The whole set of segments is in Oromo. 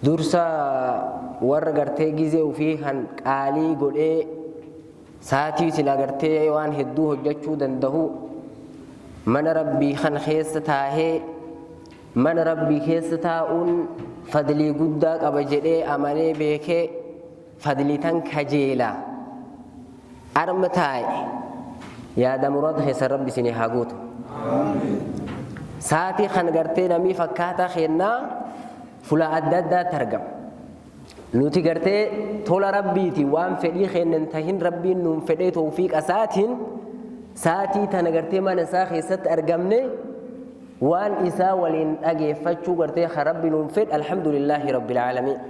dursa warra gartee gizee ofii kan qaalii godhee saatii sila gartee waan hedduu hojjechuu danda'u mana rabbii kan keessa taahee mana rabbii keessa taa'uun fadlii guddaa qaba jedhee amanee beekee fadlii tan kajeela arma taa'e yaada muraada keessa rabbi isin haa guutu. Saatii kan gartee namii fakkaataa kennaa fula adda addaatti argama. Nuti gartee tola rabbiiti waan fedhii kennan tahin rabbiin nuun fedhee tawfiiqa isaatiin saatii tana gartee mana isaa keessatti argamne waan isaa waliin dhageeffachuu gartee kan rabbi nuun fedhe alhamdulillaahi rabbil aalamiin.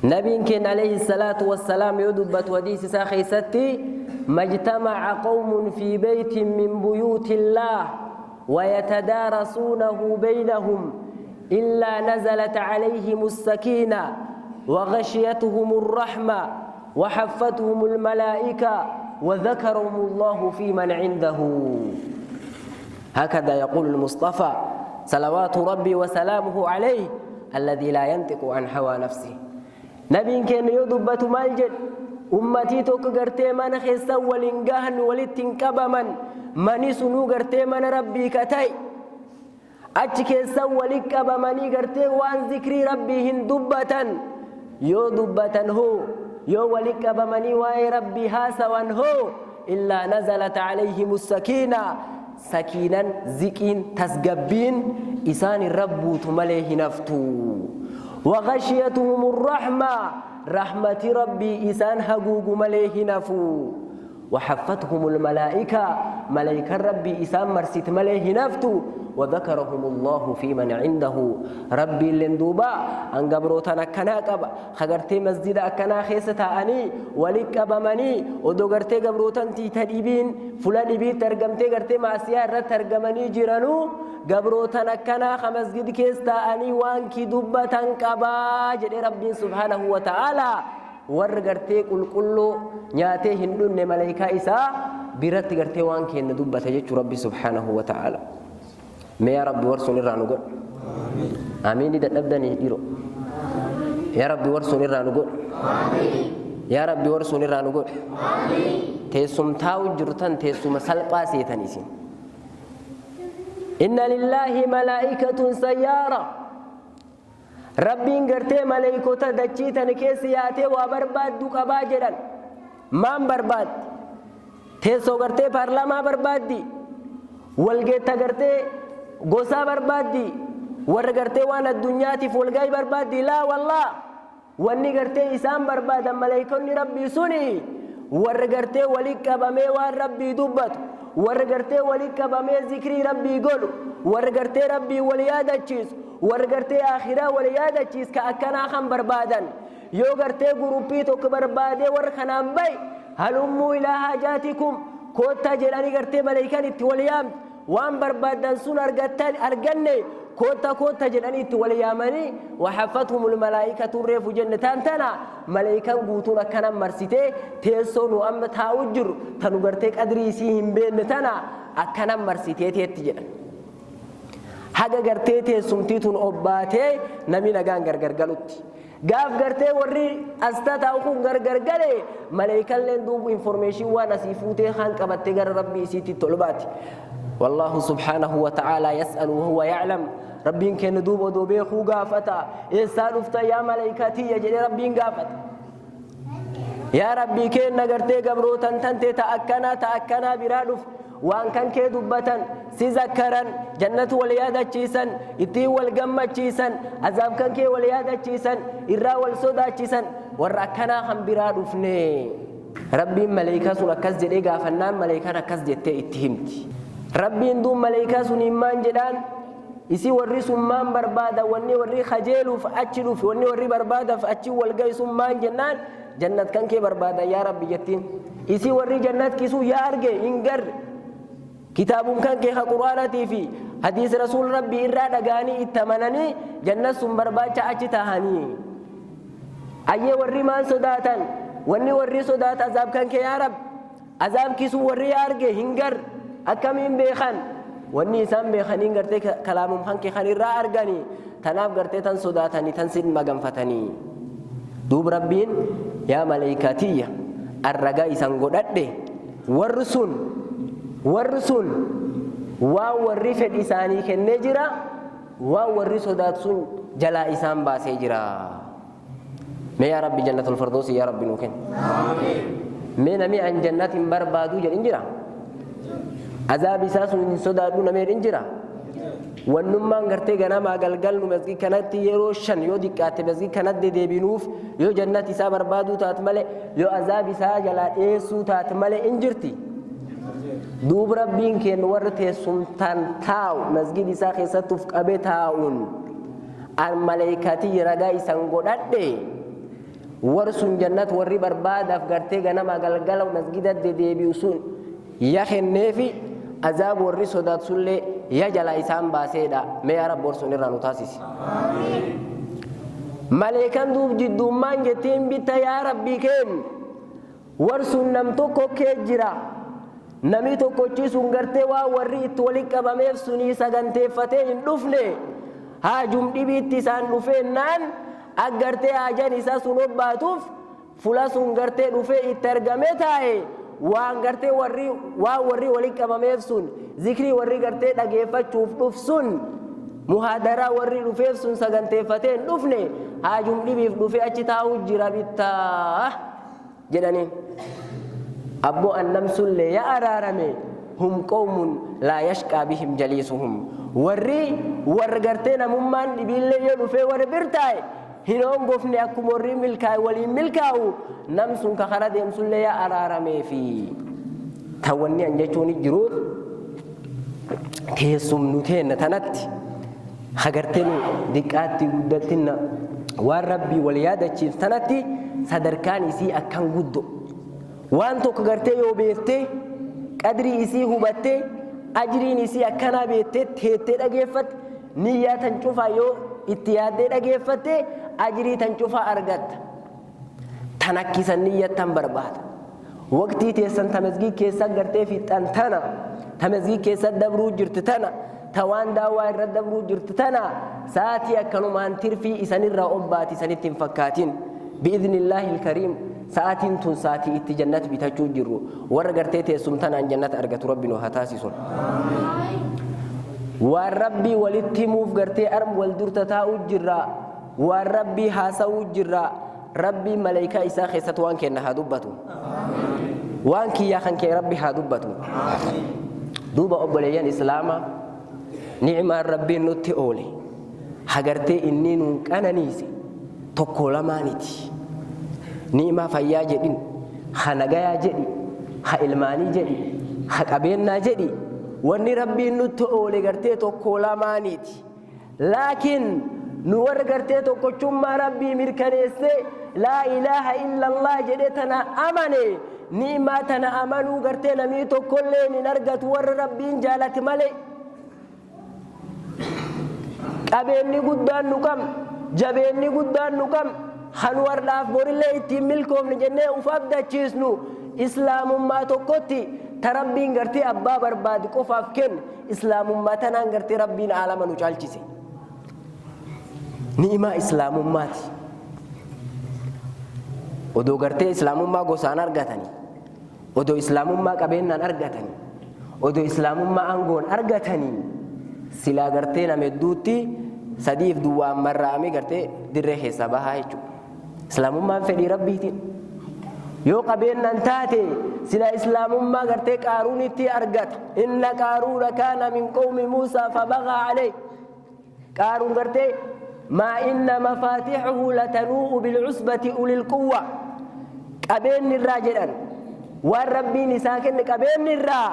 نبينا كان عليه الصلاة والسلام يدبت وديس ساخيستي ما اجتمع قوم في بيت من بيوت الله ويتدارسونه بينهم إلا نزلت عليهم السكينة وغشيتهم الرحمة وحفتهم الملائكة وذكرهم الله في من عنده. هكذا يقول المصطفى صلوات ربي وسلامه عليه الذي لا ينطق عن هوى نفسه. نبينا كان يدبت مالجد أمتي توك غرتي من خيسا ولنغهن ولتنكبمن مني سنو غرتي من ربي كتاي أجي كيسا ولكبمني غرتي وان ذكري ربي هندبتن يو دبتن هو يو ولكبمني واي ربي هاسا وان هو إلا نزلت عليهم السكينة سكينا ذكين تسقبين إسان الرب تمليه نفتو وغشيتهم الرحمة رحمة ربي إسان هجوج مليه نفو وحفتهم الملائكة ملائكة ربي إسان مرسيت مليه نفتو وذكرهم الله في من عنده ربي لندوبا أن قبروتنا كناكب خجرتي مسجد أكنا خيسة أني ولك بمني ودوغرتي قبروتن تي تديبين فلان بي ترجمتي قرتي مع سيارة ترجمني جيرانو قبروتنا كنا خمسجد كيستا أني وانكي دبة كبا جد ربي سبحانه وتعالى ورغرتي كل نياتي هندون ملائكة إسا برت غرتي وانكي ندبة جد ربي سبحانه وتعالى. ما يا رب ورسول الرانوغون آمين إذا نبدأ نيرو يا رب ورسول الرانوغون يا رب ورسول الرانوغون تيسم تاو جرتان تيسم سلقا سيتانيسين إن لله ملائكة سيارة ربي غرتي ملائكة دجيتان كيسياتي وبرباد دوك أباجرا ما برباد تيسو غرتي پارلاما برباد دي والجيتا غرتي gosa barbaaddi warra gartee waan addunyaatiif walgaay barbaaddi laa wallah wanni gartee isaan barbaadan malaa'ikonni rabbii suni warra gartee wali qabamee waan rabbii dubbatu warra gartee wali qabamee zikrii rabbii godhu warra gartee rabbii wal yaadachiisu warra gartee akhiraa wal yaadachiis ka akkanaa kan barbaadan yoo gartee guruppii tokko barbaadee warra kanaan bay halummu ilaa haajaatikum koottaa jedhanii gartee malaa'ikan itti wal yaamti وان بربادن سن أرجني كوتا جدانيت وليامني وحفتهم الملائكة الريف جنتان تنا ملائكة قوتنا كنا مرسيته تيسون وأم تاوجر تنقرتك أدريسيهم بين تنا أكنا مرسيته تيجي حاجة قرتيه سمتيتون أباتي نمينا جان غرغرغلوت قاف قرتيه وري أستاذ أخو غرغرغلي ملائكة لندوب إنفورميشن ونسيفوته خان كبتجر ربي سيتي طلباتي والله سبحانه وتعالى يسأل وهو يعلم ربي كان دوب ودوبي خو غافتا إنسان افتا يا ملائكتي يجري ربي غافت يا ربي كان نغرتي قبرو تنتنتي تأكنا برادف وان كان كي دبتن سيذكرن جنة واليادة تشيسن إتي والقمة تشيسن عذاب كان كي واليادة تشيسن إرا والسودا تشيسن ورأكنا خم برادفني ربي ملائكة سنكز جدي غافنان ملائكة نكز جدي اتهمتي ربي ندوم ملائكة سنيمان جدان إسي ورّي سمان بربادة وني ورّي خجيلو فأتشلو في وني ورّي بربادة فأتشلو والقاي سمان جنان جنة كان كي بربادة يا ربي جتين إسي ورّي جنة كيسو يا أرجع إنجر كتاب كان كي قرآنتي في حديث رسول ربي إرادة غاني إتمناني جنة سم بربادة أتشتهاني أيه ورّي مان صداتن وني ورّي صدات عذاب كان كي يا رب عذاب كيسو ورّي يا أرجع إنجر أكمل بيخان wanni isaan beekaniin gartee kalaamuun hanke kan irraa arganii tanaaf gartee tan sodaatanii tan sin maganfatanii duub rabbiin yaa malaa'ikatiyya arragaa isan godhadhe warri sun waan warri fedhi isaanii kennee jira waan warri sodaatu sun jalaa isaan baasee jira. mee yaa rabbi jannatul firdawsi yaa rabbi nuu kenna mee namni an jannatin barbaadu jedhin jira azaab isaa sun hin sodaadhu namee hin jira wannummaan gartee ganamaa galgal nu masjid kanatti yeroo 5 yoo diqqaate masjid kanatti deebinuuf yoo jannat isaa barbaadu taat malee yoo azaab isaa jalaa dheessuu taat malee hin jirti. duub rabbiin kennu warra teessumtaan taa'u masjid isaa keessatti uf qabee taa'uun an malaa'ikatii ragaa isan godhadhe warri sun jannat warri barbaadaaf gartee ganamaa galgala masjida deebi'u sun yaa kenneefi azaab warri sodaatu sullee yaa jalaa isaan baaseedha. mee yaa rabbi warsun irraa nu taasisi. maleekan duub jiddummaan jettiin bitta yaa rabbii kennu warsun nam tokko kee jira namni tokkochi sun gartee waa warri itti walitti qabameef sunii saganteeffatee hin dhufne haajum dhibiitti isaan dhufeennaan aggartee haajan isaa sun obbaatuuf fula sun gartee dhufee itti argame taa'e waan gartee warri walitti qabameef sun zikrii warri gartee dhageeffachuuf dhuf sun muhaadaraa warri dhufeef sun saganteeffatee hin dhufne haajum dhibiif dhufee achi taa'uu jira bittaa jedhaniin. abbo annam sullee yaa araarame hum qawmun laa yashqaa bihim jaliisuhum warri gartee namummaan dhibiillee yoo dhufee warri birtaa'e hin hongofne akkuma warri milkaa'e waliin milkaa'u nam sun ka kara deemsullee yaa araarameefi tawwanni an jechuun jiruut teessumnu teenna tanatti hagartee nu diqqaatti guddattinna waan rabbii wal yaadachiif tanatti sadarkaan isii akkan guddo waan tokko gartee yoo beektee qadrii isii hubattee ajriin isii akkanaa beektee teettee dhageeffatte niyyaa tan cufaa yoo itti yaaddee dhageeffatte ajrii tan cufaa argatta. tan akkisan niyyattan barbaada waqtii teessan tamasgii keessa gartee fixan tana tamasgii keessa dabruu jirti tana tawaan daawaa irra dabruu jirti tana saatii akkanumaan tirfii isanirraa obbaati isanitti hin fakkaatin bi'idhnillaahi ilkariim. sa'aatiin tun sa'aatii itti jannat bitachuu jirru warra gartee teessumtanaan jannat argatu rabbi nu haa taasisun. waan rabbii walitti himuuf gartee arm wal durta taa'uu jirra waan rabbii haasa'uu jirra rabbii malaayikaa isaa keessatti waan kenna haa dubbatu waan kiyyaa kan kee rabbi haa dubbatu. duuba obboleeyyan islaamaa ni'imaan rabbiin nutti oole hagartee inni nuun qananiise tokko lamaaniti. ni'imaa fayyaa jedhin ha nagayaa jedhi ha ilmaanii jedhi ha qabeennaa jedhi wanni rabbiin nutti oole gartee tokko lamaaniiti. laakiin nu warra gartee tokkochummaa rabbii mirkaneessee laa ilaaha illallah jedhe tana amane ni'imaa tana amanuu gartee namii tokkollee hin argatu warra rabbiin jaalate malee. qabeenni guddaan nu qabna jabeenni guddaan nu qabna hanu wardaaf borillee ittiin milkoomne jennee uf abdachiisnu islaamummaa tokkotti ta rabbiin gartee abbaa barbaadu qofaaf kenne islaamummaa tanaan gartee rabbiin aalama nu caalchise ni'imaa islaamummaati. odoo gartee islaamummaa gosaan argatanii odoo islaamummaa qabeennaan argatanii odoo islaamummaa aangoon argatanii silaa gartee nama hedduutti sadiif duwwaan marraa'ame gartee dirree keessa bahaa jechuudha. islaamummaan fedhii rabbiitiin yoo qabeennaan taate sila islaamummaa gartee qaaruunitti argata. inna qaaruuna kaana min qawmi muusaa fabagaa alayhi qaaruun gartee maa inna mafaatixuhu latanuu'u bilcusbati ulil quwwa qabeenni irraa jedhan waan rabbiin isaa kenne qabeenni irraa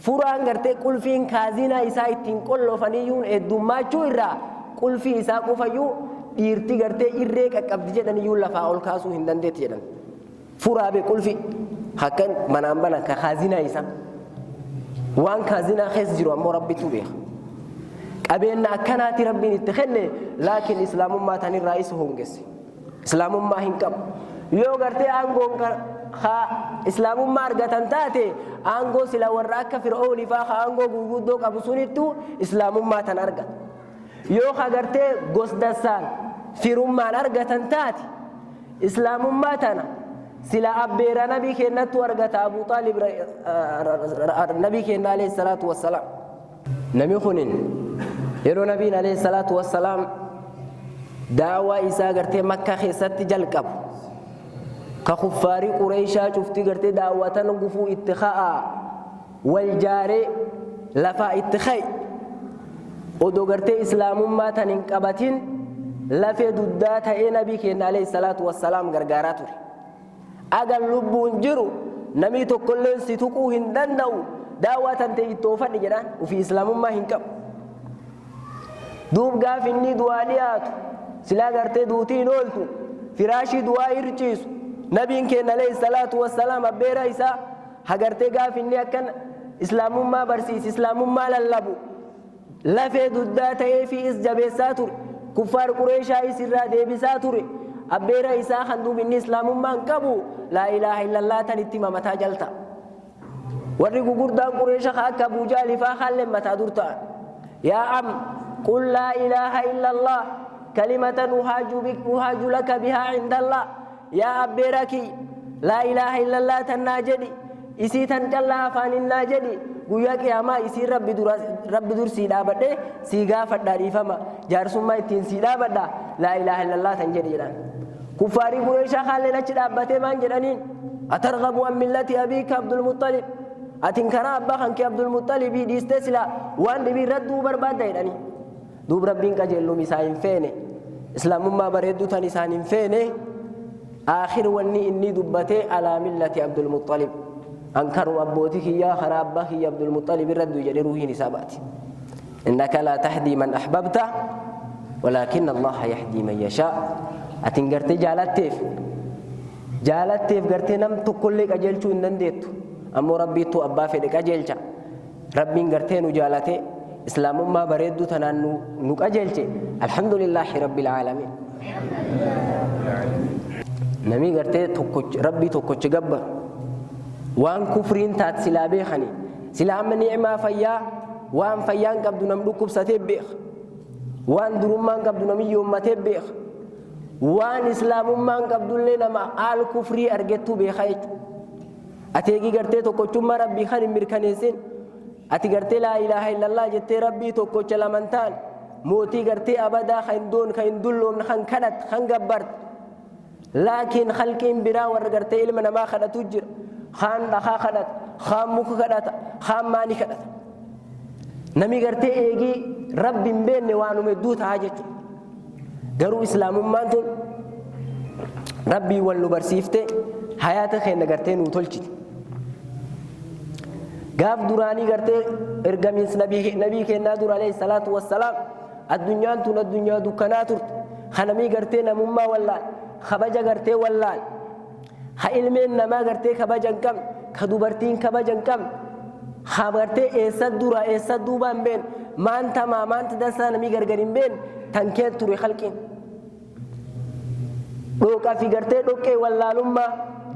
furaan gartee qulfiin kaazinaa isaa ittiin qollofaniyyuun heddummaachuu irraa qulfii isaa qofayyuu dhiirti gartee irree qaqqabdi jedhaniyyuu lafaa ol kaasuu hin dandeetti jedhan furaa be qulfi hakkan manaan bana ka kaazinaa isaa waan kaazinaa keessa jiru ammoo rabbitu beeka. qabeenna akkanaati rabbiin itti kenne laakiin islaamummaa tanirraa isa hongesse islaamummaa hin qabu. yoo gartee aangoon islaamummaa argatan taate aangoo sila warra akka fir'oonii faa aangoo gurguddoo qabu sunittu islaamummaa tan argata. yoo agartee gosdasaan firummaan argatan taate islaamummaa tana sila abbeera nabii kennattu argata Abu Xaalib nabii kenna alayhi salaatu wassalaam. Nami kunin yeroo nabiin alayhi salaatu wassalaam daawaa isaa gartee makkaa keessatti jalqabu ka kuffaarii qureeshaa cuftii gartee daawwatan gufuu itti ka'aa wal jaaree lafaa itti ka'i odoo gartee islaamummaa tan hin qabatin lafee duddaa ta'ee nabii kenna alayhi salaatu wassalaam gargaaraa ture. Agan lubbuun jiru namni tokkolleen si tuquu hin danda'u daawwaa tan ta'e ittoo fadhi jedhaan ofii islaamummaa hin qabu. Duub gaaf inni du'aa dhiyaatu silaa gartee duutiin ooltu firaashii du'aa hirciisu nabiin kenna alayhi salaatu wassalaam abbeera isaa hagartee gaaf inni akkan islaamummaa barsiise islaamummaa lallabu lafee duddaa ta'ee fi is jabeessaa ture kuffaar qureeshaa isirraa deebisaa ture abbeera isaa kan duub inni islaamummaan qabu laa ilaaha illallah tan itti mamataa jalta warri gugurdaan qureesha akka Abuu Jahl faa haalleen mataa dur ta'an yaa am qul laa ilaaha illallah kalimatan uhaaju laka bihaa indallah yaa abbeera kiyya laa ilaaha illallah tan naa jedhi isii tan callaa afaanin naa jedhi guyyaa qiyaamaa isiin rabbi dur sii dhaabadhe sii gaafadhaa dhiifama jaarsummaa ittiin sii dhaabadha laa ilaaha illallah tan jedhi jedhan. Kuffaarii qureeshaa haalleen achi dhaabbatee maan jedhaniin atarghabu an millati abiika Abdul Muttalib atin karaa abbaa kan kee Abdul Muttalibii dhiistee silaa waan dhibii radduu barbaadda jedhanii. Duub rabbiin qajeelluun isaa hin feene islaamummaa bareedduu tan isaan hin feene aakhir wanni inni dubbatee alaa millati Abdul Muttalib أنكروا أبوتك يا خرابك يا عبد المطلب الرد يجدروه نساباتي إنك لا تهدي من أحببته ولكن الله يهدي من يشاء أتنقرت جالتيف قرت نم تقولك أجلشو إن ديتو أمو ربي تو أبا فيدك أجلشا ربي قرتين وجالتي إسلام ما بريدو تنانو نك أجلشي الحمد لله رب العالمين نمي قرتي ربي توكوش قبر وان كفرين تات سلا بيخني سلا أم نعمة فيا وان فيان قبض نملك بساتي بيخ وان درمان قبض نمي يوم بيخ وان إسلام مان قبض لنا ما آل كفري أرجتو بيخايت أتيجي قرتي توكوشو ما ربي خاني مركنيسين أتي قرتي لا إله إلا الله جتي ربي توكوش لمنتان موتي قرتي أبدا خين دون خين دلون خين كنت خين قبرت لكن خلقين برا ورقرتي إلمنا ما خدت تجر خان دخا خدت خان مك خدت خان ماني خدت نمي قرتي إيجي ربي مبين وانو مدوت حاجته قروا إسلام مانتون ربي والو برسيفته حياتك خين قرتين وطلشت قاف دوراني قرتي إرقامينس نبي كينا دور عليه الصلاة والسلام الدنيا تون الدنيا دكاناتور خنمي قرتي نمما والله خبجة قرتي والله خإلمين نما قرتي خبجة كم خدوبرتين خبجة كم خبرتي إيساد دورا إيساد دوبان بين ما أنت دسا نمي قرقرين بين تنكيت توري خلقين دوكا في قرتي دوكي والله لما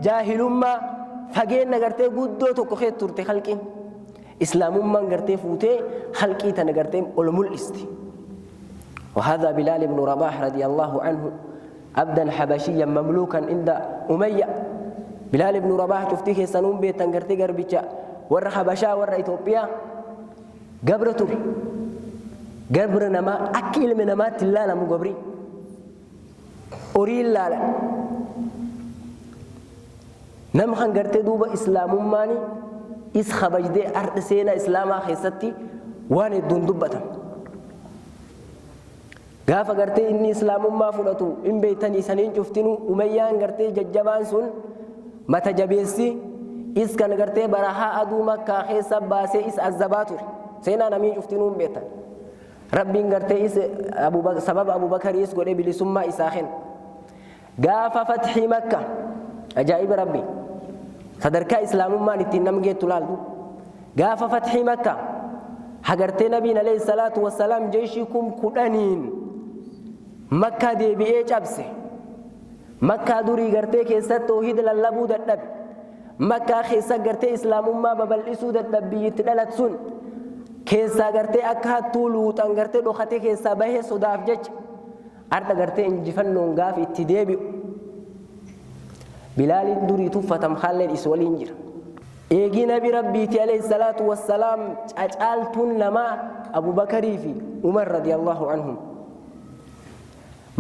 جاهلما فجين نقرتي قدو تكخيت تورتي خلقين إسلام من قرتي فوتي خلقي تنقرتي أولمول استي وهذا بلال بن رباح رضي الله عنه عبدا حبشيا مملوكا عند أمية بلال بن رباح شفتيه سنون بيت تنقرتي قربيتشا ور حبشا ور إثيوبيا قبر توري قبر نما أكل من نمات الله لم قبري أريل لا نم خان قرتي دوبا إسلام ماني إس خبج دي أرد سينا إسلاما خيستي وان الدون دبتا غافا قرتي إني إسلام ما فلتو إن بيتني سنين شفتنو أميان قرتي ججبان سن متى جبيسي إس كان قرتي براها أدو مكا خيسا باسي إس الزباتور سينا نمين شفتنو بيتن ربي قرتي إس سبب أبو بكر إس قرتي بلسما إساخن غافا فتحي مكة أجائب ربي صدرك إسلام ما نتنم جيت لالدو غافا فتحي مكة حقرتي نبينا عليه الصلاة والسلام جيشكم كدانين مكة دي بيئة جبسه مكة دوري غرتي كيسا توحيد للبو دردب مكة خيسا غرتي إسلام ما ببلسو دردب بيتدلت سن keessaa gartee akka hattuu luuxan gartee dhokatee keessaa bahee sodaaf jecha arda gartee injifannoon gaaf itti deebi'u bilaaliin durii tuffatam haalleen is waliin jira. Eegii nabi rabbiiti alayhi salaatu wassalaam cacaaltuun namaa Abubakarii fi Umar radiyallahu anhum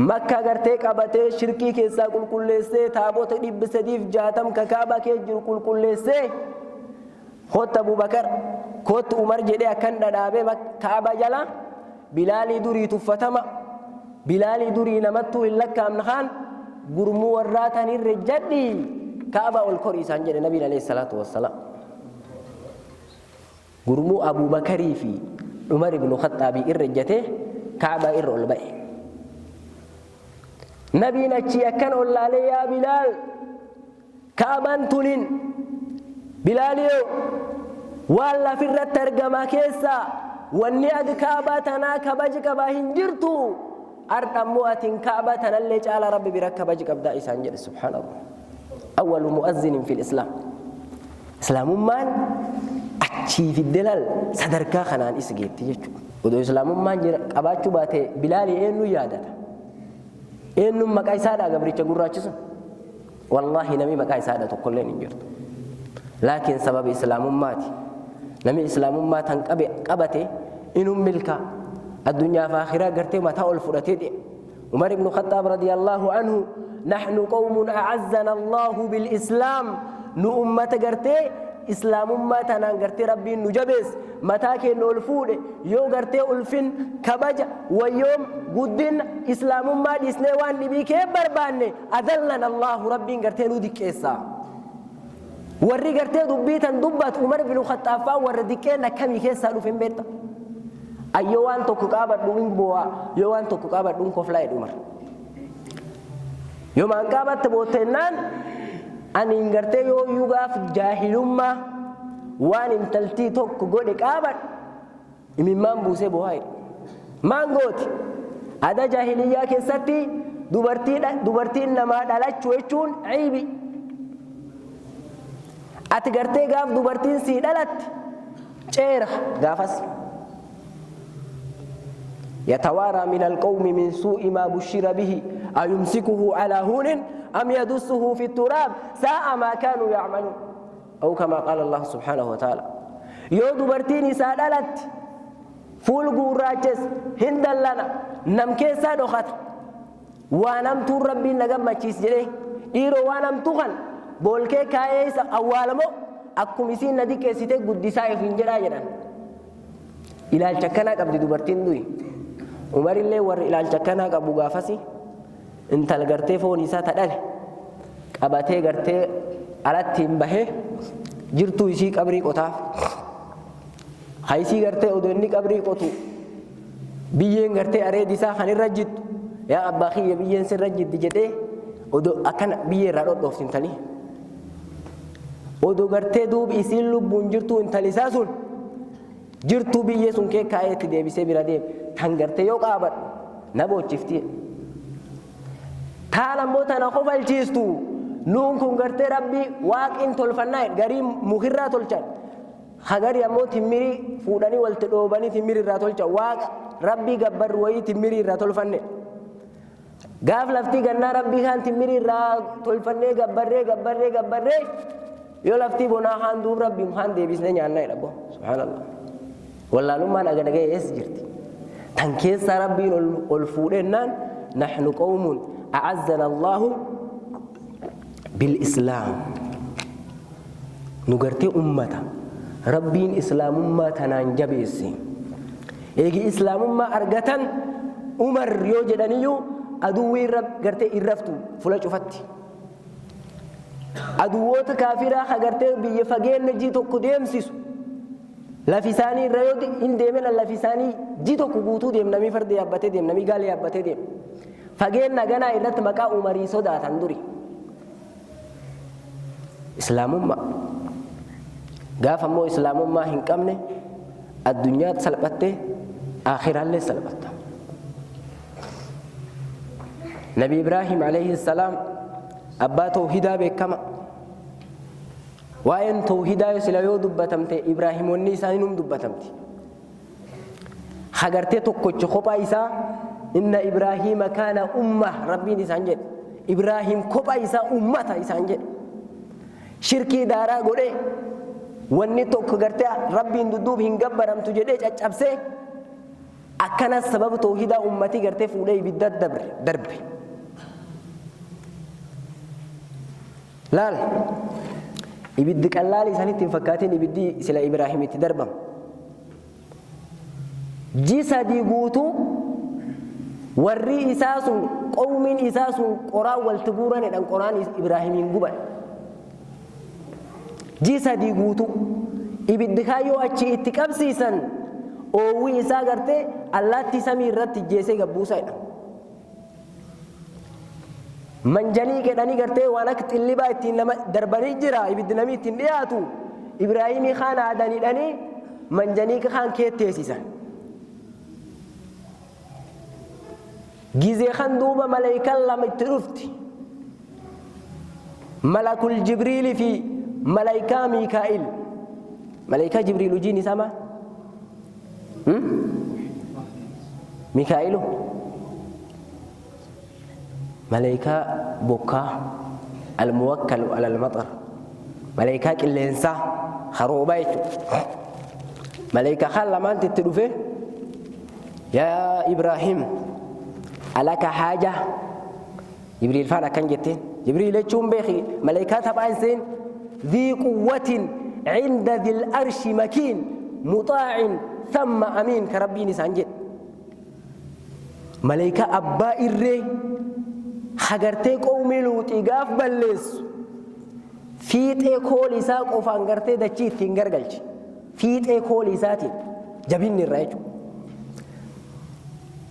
makka gartee qabatee shirkii keessaa qulqulleessee taabota 360 kakaaba kee jiru qulqulleessee hotta Abubakar kootu Umar jedhee akkan dhadhaabee kaaba jala bilaalii durii tuffatama bilaalii durii namattuu hin lakkaamne kaan gurmuu warraa tanirra jadhi kaaba ol kor isaan jedhe nabiin alayhi salaatu wassalaam. Gurmuu Abubakarii fi Umar ibn Khattaabii irra jatee kaaba irra ol ba'e. Nabiin achi akkan ol laalee yaa Bilaal kaabaan tunin Bilaaliyoo waan lafirratti argama keessaa wanni ati kaabaa tanaa kabaji qabaa hin jirtu ardhammoo atiin kaabaa tanallee caala rabbi bira kabaji qabdaa isaan jedhe subhaanallah. Awwalu mu'azzinin fil islaam islaamummaan achii fi delal sadarkaa kanaan is geetti jechuudha. Odoo islaamummaan qabaachuu baate Bilaalii eenyu yaadata eenyu maqaa isaadhaa gabricha gurraachisu wallaahi namni maqaa isaadhaa tokkolleen hin jirtu. Laakiin sababa islaamummaati namni islaamummaa tan qabate inuu milka addunyaa fi akhiraa gartee mataa ol fudhatee deema. Umar ibn Khattaab radiyallahu anhu nahnu qawmun a'azzana Allahu bil islaam nu ummata gartee islaamummaa tanaan gartee rabbiin nu jabees mataa keenya ol fuudhe yoo gartee ulfin kabaja wayyoom guddina islaamummaa dhiisnee waan dhibii kee barbaanne adallana Allahu rabbiin gartee nu diqqeessa. Warri gartee dubbii tan dubbatu Umar ibn Khattaab warra diqqeen akkamii keessaa dhufe hin beekta. Ayyoo waan tokko qaabadhu hin boo'a yoo waan tokko qaabadhu hin koflaa jedhu Umar. Yoo maan qaabatte boottennaan ani hin gartee yoo yugaaf jaahilummaa waan intaltii tokko godhe qaabadhu imimmaan buusee boo'aa jedhu. Maan gooti aadaa jaahiliyyaa keessatti dubartiin namaa dhalachuu jechuun ciibi. Ati gartee gaaf dubartiin sii dhalatti ceera gaafas. يتوارى من القوم من سوء ما بشر به أيمسكه على هون أم يدسه في التراب ساء ما كانوا يعملون أو كما قال الله سبحانه وتعالى يو دبرتيني سادلت فول قراجس هندل لنا نم كيسا دخت وانم تور ربي نغم مچيس جده إيرو وانم تغن بولكي كايس أولمو أكو مسين ندي كيسيته قدسا يفنجرا جنان إلى الچكنا قبل دبرتين دوي Umar illee warri ilaalcha kanaa qabu gaafasi intal gartee foon isaa tadhale qabatee gartee alatti hin bahee jirtuu isii qabrii qotaaf haysii gartee odoo inni qabrii qotu biyyeen gartee areedi isaa kan irra jittu yaa abbaa kiyya biyyeen sirra jitti jedhee odoo akkana biyyee irraa dhodhoofti intali odoo gartee duubi isiin lubbuun jirtuu intalisaa sun jirtuu biyyee sun kee kaayeetti deebisee bira deeme tan gartee yoo qaabadhu na boochifti taan ammoo tana kofalchiistu nuun kun gartee rabbii waaqin tolfannaa garii mukirraa tolchan hagari ammoo timmirii fuudhanii walti dhoobanii timmirii irraa tolchan waaqa rabbii gabbarru wayii timmirii irraa tolfanne gaaf laftii gannaa rabbii kaan timmirii irraa tolfannee gabbarree yoo laftii bonaa haan duub rabbiin haan deebisnee nyaannaa jedha boo subhaanallah wallaalummaan agadagee ees jirti tan keessa rabbiin ol fuudhennaan nahnu qawmun a'azzana Allahu bil islaam nu gartee ummata rabbiin islaamummaa tanaan jabeesse eegi islaamummaa argatan Umar yoo jedhaniyyuu aduwwii gartee irraftu fula cufatti aduwwoota kaafiraa hagartee biyya fageenya jii tokko deemsisu lafisaanii irra yoo hin deemen lafisaanii jii tokko guutuu deemnamii farda yaabbatee deemnamii gaala yaabbatee deem fageenya ganaa irratti maqaa Umarii sodaatan duri islaamummaa gaaf ammoo islaamummaa hin qabne addunyaatti salphattee aakhiraallee salphatta. Nabi Ibrahim alayhi salaam abbaa tawhidaa beekama waa'een tawhidaa sila yoo dubbatamte Ibraahimoonni isaanii num dubbatamti خغرتي توكوچ خوبا إسا إن إبراهيم كان أمة ربي نسانجد إبراهيم خوبا إسا أمة إسانجد شركي دارا غوري wanni tokko gartee rabbiin dudduub hin gabbaramtu jedhee caccabsee akkana sababa tauhidaa ummatii gartee fuudhee ibidda darbe laal ibiddi qallaali isaanitti hin fakkaatiin ibiddi sila Ibraahimitti darbamu jisadii guutuu warri isaa sun qawmiin isaa sun qoraan walti guuranidhaan qoraan Ibraahimiin guban jisadii guutuu ibiddi kaayyoo achi itti qabsiisan oowwii isaa gartee allaattii samii irratti jeesee gabbuusaadha manjanii kedhanii gartee waan akka xillibaa ittiin nama darbanii jira ibiddi namii ittiin dhiyaatu Ibraahimii kaan aadaniidhanii manjanii kaan keetteessisan gizee kan duuba malaayikaan lama itti dhufti malakul jibriilii fi ملائكة ميكائيل ملائكة جبريل جيني سما ميكائيل ملائكة بكا الموكل على المطر ملائكة الإنسان خروبايت ملائكة خلا ما أنت تدفع يا إبراهيم ألك حاجة جبريل فانا كان جتين جبريل يجون بخي ملائكة تبعين سين ذي قوة عند ذي الأرش مكين مطاع ثم أمين كربيني سانجد ملائكة أبا إرّي حقرتي قومي لوتي قاف بلس فيتي كولي ساق وفانقرتي دچيت تنقرقلش فيتي كولي ساتي جبيني الرأيجو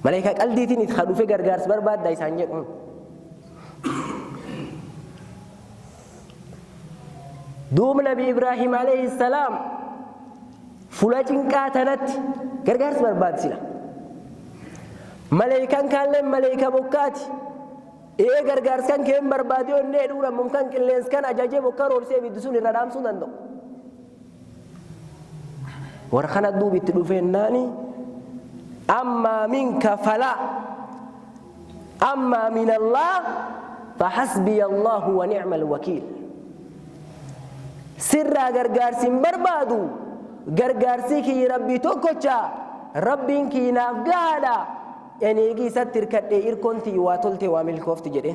ملائكة قلديتين يتخلوا في قرقارس برباد داي سانجد دوم نبي إبراهيم عليه السلام فلاتين كاتنت غرغرس برباد سلا ملائكة كان لهم ملائكة بوكات إيه غرغرس كان كيم بربادي وني دولا ممكن كلنس كان أجاجي بوكار ورسي بدسون الردام سندو ورخنا دوبي تدوفين ناني أما منك فلا أما من الله فحسبي الله ونعم الوكيل sirraa gargaarsin barbaadu gargaarsi kii rabbi tokkocha rabbiin kii naaf gahaadha eneegii isatti hirkadhee irkontii waa tolte waa milkoofti jedhe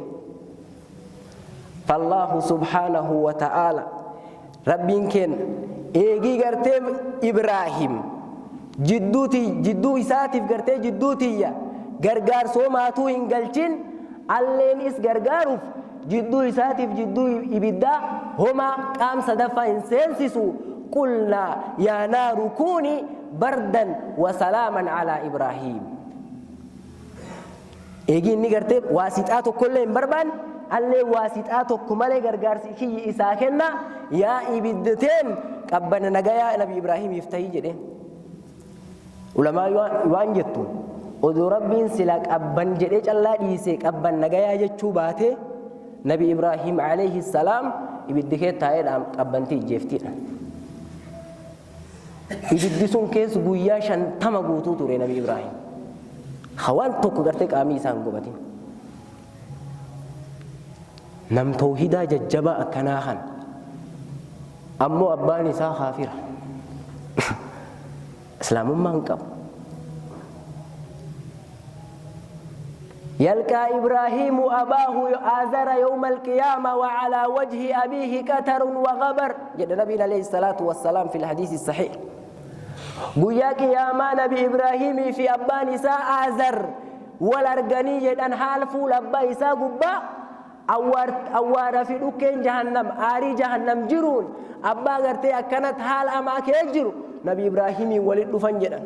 fallaahu subhaanahu wa ta'aala rabbiin kenna eegii gartee Ibraahim jidduu isaatiif gartee jidduutiyya gargaarsoo maatuu hin galchin alleenis gargaaruuf jidduu isaatiif jidduu ibiddaa هما قام صدفا إنسانسسوا قلنا يا نار كوني بردا وسلاما على إبراهيم إيجي نيجرتي واسطاتو كلهم بربان اللي واسطاتو كمالي غرغارسي كي إساكنا يا إبدتين قبنا نجايا نبي إبراهيم يفتحي جده علماء يوان جتو ودو ربين سلاك أبن جده الله يسيك أبن نجايا جتشو باته نبي إبراهيم عليه السلام ibiddikee taa'eedhaan qabbantii ijjeeftiidha ibiddi sun keessa guyyaa 50 guutuu ture nabi Ibraahim hawaan tokko gartee qaamii isaan gubatin nam tawhidaa jajjabaa akkanaa kan ammoo abbaan isaa kaafira islaamummaan qabu يلقى إبراهيم أباه آزر يوم القيامة وعلى وجه أبيه كتر وغبر جد النبي عليه الصلاة والسلام في الحديث الصحيح قياك يا ما نبي إبراهيم في أبا نساء آزر والأرغنية أن حالفوا لأبا إساء قبا أوار في لكين جهنم آري جهنم جرون أبا غرتي أكنت حال أماك يجروا نبي إبراهيم ولد فنجدا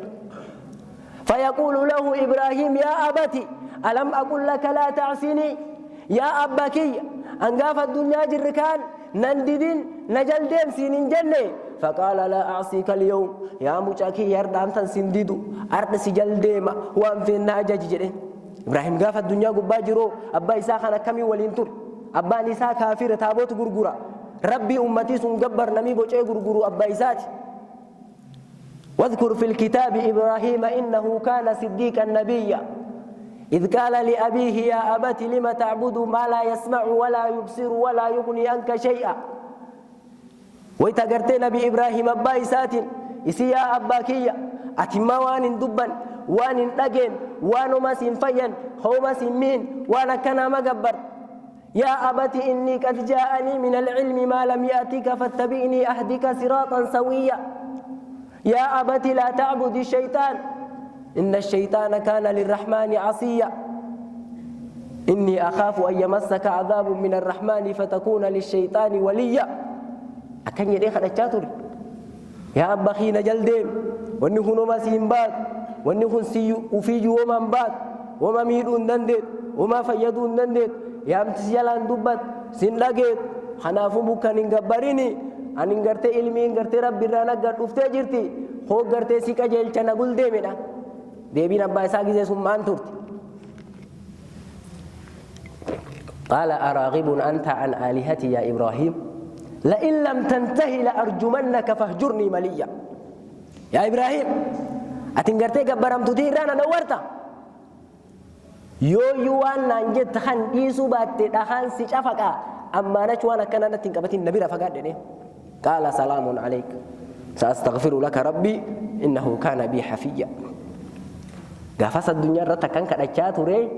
فيقول له إبراهيم يا أبتي ألم أقول لك لا تعصيني يا أبكي أنقاف الدنيا جركان ننددين نجل ديم سينين جنة فقال لا أعصيك اليوم يا مجاكي يردان تنسنددو أرد سجل ديما وان في الناجج جده إبراهيم قاف الدنيا قبا جرو أبا إساء خانا كمي والانتر أبا نساء كافر تابوت قرقرا ربي أمتي سنقبر نمي بوچه قرقرو أبا إساء واذكر في الكتاب إبراهيم إنه كان صديقا نبيا إذ قال لأبيه يا أبت لم تعبد ما لا يسمع ولا يبصر ولا يغني عنك شيئا ويتقرتي نبي إبراهيم أبا إسات إسي يا أباكية أتما وان دبا وان نجن وان ما سنفين هو ما سمين وانا كان مقبر يا أبت إني قد جاءني من العلم ما لم يأتك فاتبعني أهدك صراطا سويا يا أبت لا تعبد الشيطان إن الشيطان كان للرحمن عصيا إني أخاف أن يمسك عذاب من الرحمن فتكون للشيطان وليا أكن يدي خدجاتوري يا أبا خينا جلدين واني خنو ما سيمبات واني خن سيو وفي جو وما مبات وما ميدون دندت وما فيدون دندت يا امتسيالان دبت سندقت خنافو بكان انقبريني أن انقرت علمي انقرت ربي رانا قد افتى جرتي هو قرت سيكا جيلچنا قل ديمنا ديبين أبا إساقي زي سمان ترتي قال أراغب أنت عن آلهتي يا إبراهيم لئن لم تنتهي لأرجمنك فاهجرني مليا يا إبراهيم أتنقرتي قبرم تديرانا دورتا يوان نانجت خان إيسو بات دخان سيشافكا أما نشوانا كان نتنقبت النبي رفقات دي قال سلام عليك سأستغفر لك ربي إنه كان بي حفيا قافس الدنيا رتكان كدچا توري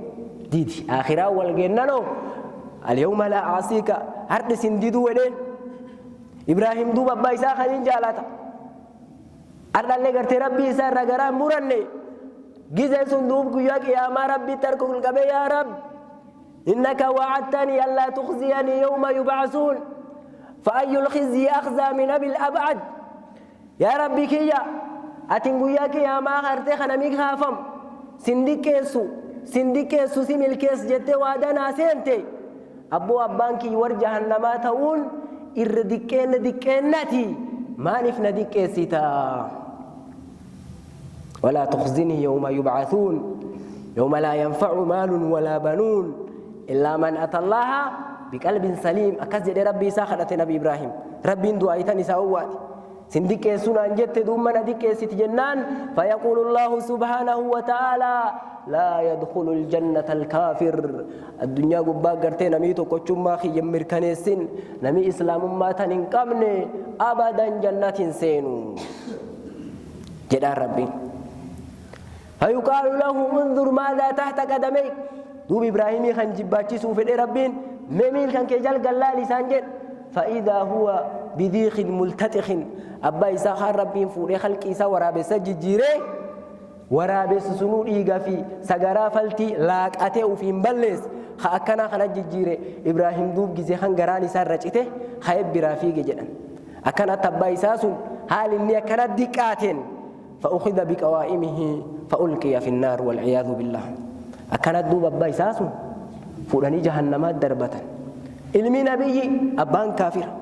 ديدي آخرا والجنانو اليوم لا عاصيك هرد سنديدو ودين إبراهيم دوبا بايسا خلين جالاتا أردن لغرت ربي إسا رغران مرني جزء صندوق قياك يا ما ربي تركك القبي يا رب إنك وعدتني ألا تخزيني يوم يبعثون فأي الخزي أخزى من أبي الأبعد يا ربي كيا أتن قياك يا ما خرتي خنميك خافم سندكيسو سميل كيس جتة وادنا سنتي أبو أبانكي ورجه النما تقول دكين نتي ما نفنا دكيستا ولا تخزني يوم يبعثون يوم لا ينفع مال ولا بنون إلا من أتى الله بقلب سليم أكذب ربي ساخرة نبي إبراهيم ربي دعايتني سأواتي سندكيسونا أنجت دومنا دكيسة جنان فيقول الله سبحانه وتعالى لا يدخل الجنة الكافر الدنيا قبا قرتي نميتو كوچما خي يمر كنيسين نمي إسلام ما تنقمني أبدا جنة سينو جدا ربي فيقال له انظر ماذا تحت قدميك دوب إبراهيم خنجباتي سوف ربين مميل كان كجال قلالي سانجد فإذا هو بذيخ ملتتخ أبا إساخار ربين فوري خلق إسا ورابس ججيري ورابس سنور إيغا في سغرا فلتي لاك أتيو في مبلس خأكنا خنا ججيري إبراهيم دوب جزي خنگراني سار رجته خيب برافيق جدن أكنا تبا إساسون حال إني أكنا ديكاتين فأخذ بقوائمه فألقي في النار والعياذ بالله أكنا دوب أبا إساسون فوراني جهنمات دربة علمي نبي أبان كافر